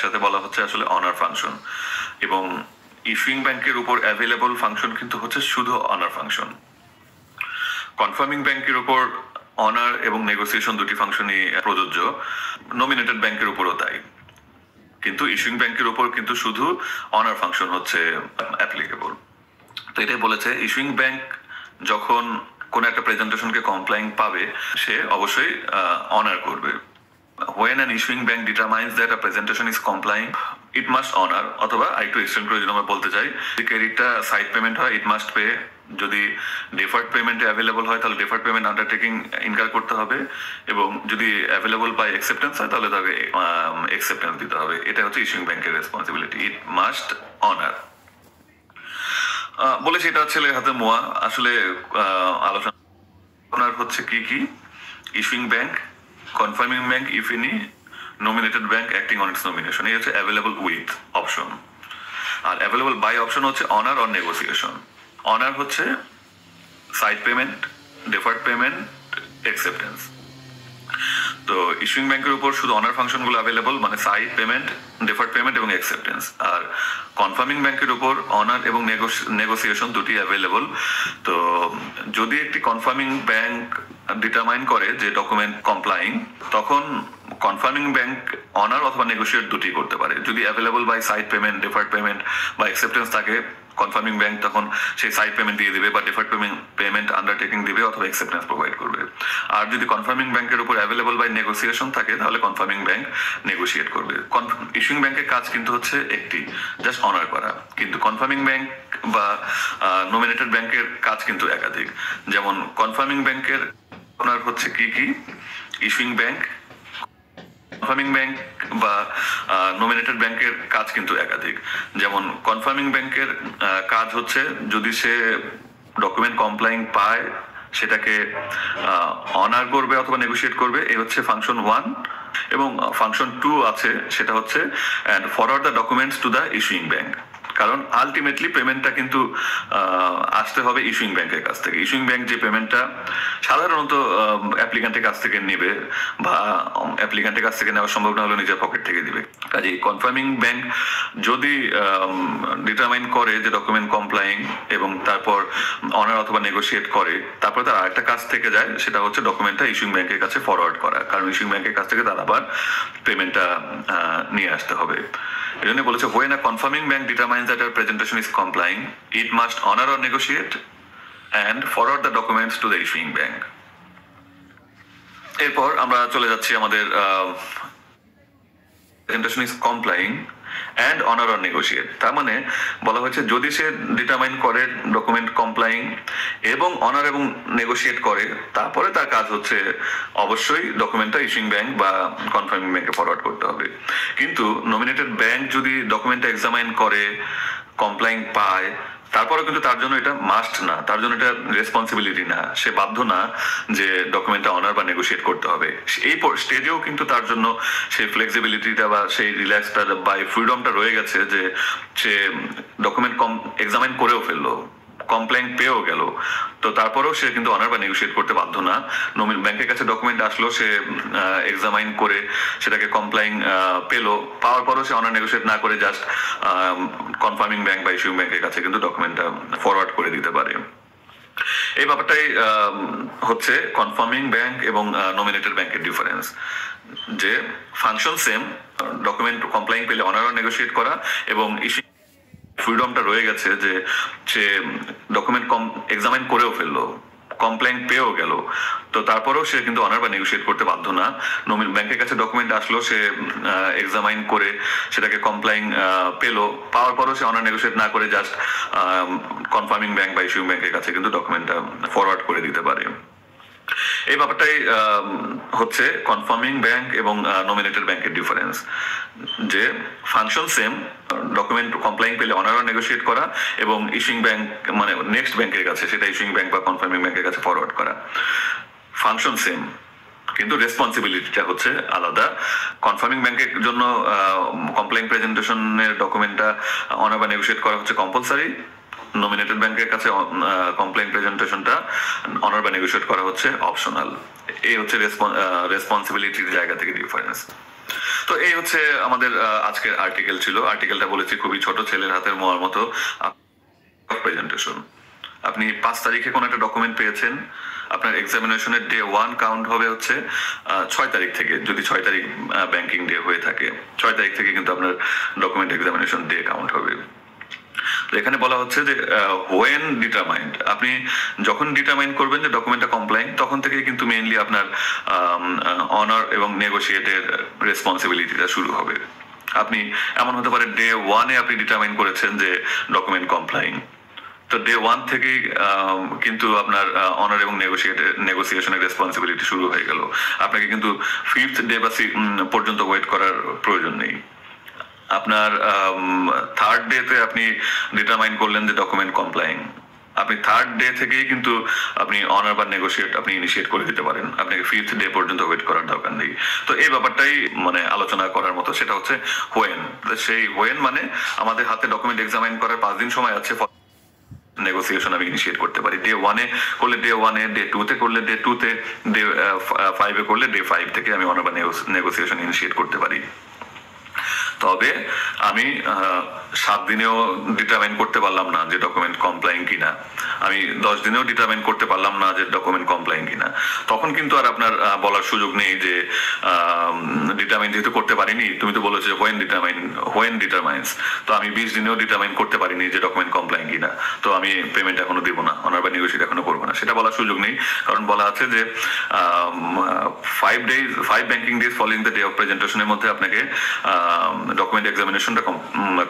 একসাথে বলা হচ্ছে আসলে অনার ফাংশন, এবং ইস্যুইং ব্যাংকের উপর অ্যাভেলেবল ফাংশন কিন্তু হচ্ছে শুধু অনার ফাংশন। কনফার্মিং ব্যাংকের উপর অনার এবং নেগোসিয়েশন দুটি ফাংশনই প্রযোজ্য, নমিনেটেড ব্যাংকের উপরও তাই। কিন্তু ইস্যুইং ব্যাংকের উপর কিন্তু শুধু অনার ফাংশন হচ্ছে অ্যাপ্লিকেবল। তো এটাই বলেছে, ইস্যুইং ব্যাংক যখন কোন একটা প্রেজেন্টেশনকে কমপ্লাইং পাবে সে অবশ্যই অনার করবে। When an issuing bank determines that a presentation is complying, it must honor, অথবা একটু এক্সটেন্ড করে যদি আমরা বলতে চাই, যদি ক্রেডিটটা সাইড পেমেন্ট হয় ইট মাস্ট পে, যদি ডেফার্ড পেমেন্টে অ্যাভেলেবল হয় তাহলে ডেফার্ড পেমেন্ট আন্ডারটেকিং ইনকার করতে হবে, এবং যদি অ্যাভেলেবল বাই অ্যাকসেপ্টেন্স হয় তাহলে তাকে অ্যাকসেপ্টেন্স দিতে হবে। এটা হচ্ছে ইস্যুইং ব্যাংকের রেসপন্সিবিলিটি, ইট মাস্ট অনার। বলেছি এটা ছেলের হাতে মোয়া। আসলে আলোচনা হচ্ছে কি কি, issuing bank, confirming bank if any, nominated bank acting on its nomination. এই হচ্ছে অ্যাভেলেবল উইথ অপশন, আর অ্যাভেলেবল বাই অপশন হচ্ছে অনার অর নেগোসিয়েশন। অনার হচ্ছে sight payment, deferred payment, acceptance. তো ইস্যুইং ব্যাংকের উপর শুধু অনার ফাংশনগুলো অ্যাভেলেবল, মানে সাইড পেমেন্ট, ডেফার্ড পেমেন্ট এবং অ্যাকসেপ্টেন্স। আর কনফার্মিং ব্যাংকের উপর অনার এবং নেগোসিয়েশন দুটি অ্যাভেলেবল। তো যদি একটি কনফার্মিং ব্যাংক ডিটারমাইন করে যে ডকুমেন্ট কমপ্লাইং, তখন কনফার্মিং ব্যাংক অনার অথবা নেগোসিয়েট দুটি করতে পারে। যদি available by sight payment, deferred payment বা অ্যাকসেপ্টেন্স থাকে, কনফার্মিং ব্যাংক তখন সেই সাইড পেমেন্ট দিয়ে দিবে বা ডেফার্ড পেমেন্ট আন্ডারটেকিং দিবে অথবা অ্যাকসেপ্টেন্স প্রোভাইড করবে। আর যদি কনফার্মিং ব্যাংকের উপর অ্যাভেলেবল বাই নেগোসিয়েশন থাকে তাহলে কনফার্মিং ব্যাংক নেগোসিয়েট করবে। ইস্যুইং ব্যাংকের কাজ কিন্তু হচ্ছে একটি, জাস্ট অনার করা, কিন্তু কনফার্মিং ব্যাংক বা নমিনেটেড ব্যাংকের কাজ কিন্তু একাধিক। যেমন কনফার্মিং ব্যাংকের অনার হচ্ছে কি কি, ইস্যুইং ব্যাংক, কনফার্মিং ব্যাংক বা নমিনেটেড ব্যাংকের কাজ কিন্তু একাধিক। যেমন কনফার্মিং ব্যাংকের কাজ হচ্ছে যদি সে ডকুমেন্ট কমপ্লাইং পায় সেটাকে অনার করবে অথবা নেগোসিয়েট করবে, এই হচ্ছে ফাংশন 1। এবং ফাংশন 2 আছে, সেটা হচ্ছে and forward the documents to the issuing bank. কারণ আলটিমেটলি পেমেন্টটা কিন্তু আসতে হবে ইস্যুইং ব্যাংকের কাছ থেকে। ইস্যুইং ব্যাংক যে পেমেন্টটা সাধারণত অ্যাপ্লিক্যান্টের কাছ থেকে নেবে বা অ্যাপ্লিক্যান্টের কাছ থেকে নেওয়া সম্ভব না হলে নিজের পকেট থেকে দিবে। কাজেই কনফার্মিং ব্যাংক যদি ডিটারমাইন করে যে ডকুমেন্ট কমপ্লাইং এবং তারপর অনার অথবা নেগোসিয়েট করে, তারপরে তার আরেকটা কাজ থেকে যায়, সেটা হচ্ছে ডকুমেন্টটা ইস্যুইং ব্যাংকের কাছে ফরওয়ার্ড করা। কারণ ইস্যুইং ব্যাংকের কাছ থেকে তার আবার পেমেন্টটা নিয়ে আসতে হবে। এই জন্য বলেছে, when a confirming bank determines that a presentation is complying, it must honor or negotiate and forward the documents to the issuing bank. এরপর আমরা চলে যাচ্ছি আমাদের presentation is complying and honor or negotiate। তার মানে বলা হয়েছে যদি সে ডিটারমাইন করে ডকুমেন্ট কমপ্লাইং এবং অনার এবং নেগোসিয়েট করে, তারপরে তার কাজ হচ্ছে অবশ্যই ডকুমেন্টটা ইস্যুইং ব্যাংক বা কনফার্মিং ব্যাংকে ফরওয়ার্ড করতে হবে। কিন্তু নমিনেটেড ব্যাংক যদি ডকুমেন্টটা এক্সামাইন করে, কমপ্লাইং পায়, তারপরে কিন্তু তার জন্য এটা মাস্ট না, তার জন্য এটা রেসপন্সিবিলিটি না, সে বাধ্য না যে ডকুমেন্টটা অনার বা নেগোসিয়েট করতে হবে। এই স্টেজেও কিন্তু তার জন্য সেই ফ্লেক্সিবিলিটিটা বা সেই রিল্যাক্সটা বা ফ্রিডমটা রয়ে গেছে যে সে ডকুমেন্ট এক্সামাইন করেও ফেললো, কমপ্লেন পেয়েও গেল, তো তারপরেও সে কিন্তু অনার বা নেগোসিয়েট করতে বাধ্য না। ব্যাংকের কাছে ডকুমেন্ট আসলো, সে এক্সামাইন করে সেটাকে কমপ্লাইং পেলো, পাওয়ার পরও সে অনার নেগোসিয়েট না করে জাস্ট কনফার্মিং ব্যাংক বা ইস্যুইং ব্যাংকের কাছে কিন্তু ডকুমেন্টটা ফরওয়ার্ড করে দিতে পারে। এই ব্যাপারটাই হচ্ছে কনফার্মিং ব্যাংক এবং নমিনেটেড ব্যাংকের ডিফারেন্স, যে ফাংশন সেম, ডকুমেন্ট কমপ্লাইং পেলে অনার নেগোসিয়েট করা, এবং ইস্যুইং ফ্রিডমটা রয়ে গেছে যে সে ডকুমেন্ট এক্সামাইন করেও ফেললো, কমপ্লেন পেয়েও গেল, তো তারপরেও সে কিন্তু অনার বা নেগোসিয়েট করতে বাধ্য না। ব্যাংকের কাছে ডকুমেন্ট আসলো, সে এক্সামাইন করে সেটাকে কমপ্লাইং পেলো, পাওয়ার পরও সে অনার নেগোসিয়েট না করে জাস্ট কনফার্মিং ব্যাংক বা ইস্যুইং ব্যাংকের কাছে কিন্তু ডকুমেন্টটা ফরওয়ার্ড করে দিতে পারে। এই ব্যাপারটাই হচ্ছে কনফার্মিং ব্যাংক এবং নমিনেটেড ব্যাংকের ডিফারেন্স, যে ফাংশন সেম, ডকুমেন্ট কমপ্লাইং পেলে অনার নেগোসিয়েট করা, এবং ইস্যুইং ব্যাংক মানে নেক্সট ব্যাংকের কাছে সেটা ইস্যুইং ব্যাংক বা কনফার্মিং ব্যাংকের কাছে ফরওয়ার্ড করা। ফাংশন সেম কিন্তু রেসপন্সিবিলিটিটা হচ্ছে আলাদা। কনফার্মিং ব্যাংকের জন্য কমপ্লেইন প্রেজেন্টেশনের ডকুমেন্টটা অনার বা নেগোসিয়েট করা হচ্ছে কম্পালসারি, নমিনেটেড ব্যাংকের কাছে কমপ্লেইন প্রেজেন্টেশনটা অনার বা নেগোসিয়েট করা হচ্ছে অপশনাল। এই হচ্ছে রেসপন্সিবিলিটির জায়গা থেকে ডিফারেন্স। তো এই হচ্ছে আমাদের আজকের আর্টিকেল ছিল। আর্টিকেলটা বলেছি খুবই ছোট, ছেলের হাতের মোয়ার মতো প্রেজেন্টেশন। আপনি 5 তারিখে কোনো একটা ডকুমেন্ট পেয়েছেন, আপনার এক্সামিনেশনের ডে 1 কাউন্ট হবে হচ্ছে 6 তারিখ থেকে, যদি 6 তারিখ ব্যাংকিং ডে হয়ে থাকে 6 তারিখ থেকে কিন্তু আপনার ডকুমেন্ট এক্সামিনেশন ডে কাউন্ট হবে। তো এখানে বলা হচ্ছে যে হোয়েন ডিটারমাইন্ড, আপনি যখন ডিটারমাইন করবেন যে ডকুমেন্টটা কমপ্লাইন, তখন থেকে কিন্তু মেইনলি আপনার অনার এবং নেগোসিয়েটের রেসপন্সিবিলিটিটা শুরু হবে। আপনি এমন হতে পারে ডে 1-এ আপনি ডিটারমাইন করেছেন যে ডকুমেন্ট কমপ্লাইন, তো ডে 1 থেকেই কিন্তু আপনার অনার এবং নেগোসিয়েশনের রেসপন্সিবিলিটি শুরু হয়ে গেল। আপনাকে কিন্তু 5th ডে বা পর্যন্ত ওয়েট করার প্রয়োজন নেই। আপনার 3rd ডেতে আপনি ডিটারমাইন করলেন যে ডকুমেন্ট কমপ্লাইং, আপনি 3rd ডে থেকেই কিন্তু আপনি অনার বা নেগোসিয়েট আপনি ইনিশিয়েট করে দিতে পারেন, আপনাকে 5th ডে পর্যন্ত ওয়েট করার দরকার নেই। তো এই ব্যাপারটাই মানে আলোচনা করার মতো, সেটা হচ্ছে হোয়েন। সেই হোয়েন মানে আমাদের হাতে ডকুমেন্ট এক্সামাইন করার 5 দিন সময় আছে, নেগোসিয়েশন আমি ইনিশিয়েট করতে পারি। ডে 1-এ করলে ডে 1-এ, ডে 2-তে করলে ডে 2-তে, ডে 5-এ করলে ডে 5 থেকে আমি অনার বা নেগোসিয়েশন ইনিশিয়েট করতে পারি। তবে আমি 7 দিনেও ডিটারমাইন করতে পারলাম না যে ডকুমেন্ট কমপ্লাইং কিনা, আমি 10 দিনেও ডিটারমাইন করতে পারলাম না যে ডকুমেন্ট কমপ্লাইং কিনা, তখন কিন্তু আর আপনার বলার সুযোগ নেই যে ডিটারমাইন যেহেতু করতে পারিনি, তুমি তো বলেছো যে হোয়েন ডিটারমাইন্স, তো আমি 20 দিনেও ডিটারমাইন করতে পারিনি যে ডকুমেন্ট কমপ্লাইং কিনা, তো আমি পেমেন্ট এখনো দিব না, অনার বা নেগোশিয়েট এখনো করবো না, সেটা বলার সুযোগ নেই। কারণ বলা আছে যে 5 banking days following the day of প্রেজেন্টেশনের মধ্যে আপনাকে ডকুমেন্ট এক্সামিনেশনটা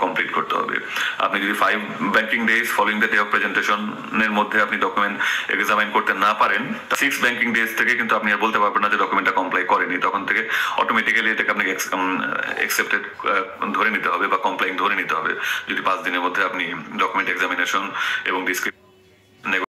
কমপ্লিট করতে হবে। আপনি যদি 5 banking days following the day of প্রেজেন্টেশনের মধ্যে আপনি ডকুমেন্ট এক্সামাইন করতে না পারেন, 6 ব্যাংকিং ডেজ থেকে কিন্তু আপনি আর বলতে পারবেন না যে ডকুমেন্টটা কমপ্লাই করেনি, তখন থেকে অটোমেটিক্যালি এটাকে আপনাকে অ্যাকসেপ্টেড ধরে নিতে হবে বা কমপ্লাইং ধরে নিতে হবে, যদি 5 দিনের মধ্যে আপনি ডকুমেন্ট এক্সামিনেশন এবং ডিসক্রিপশন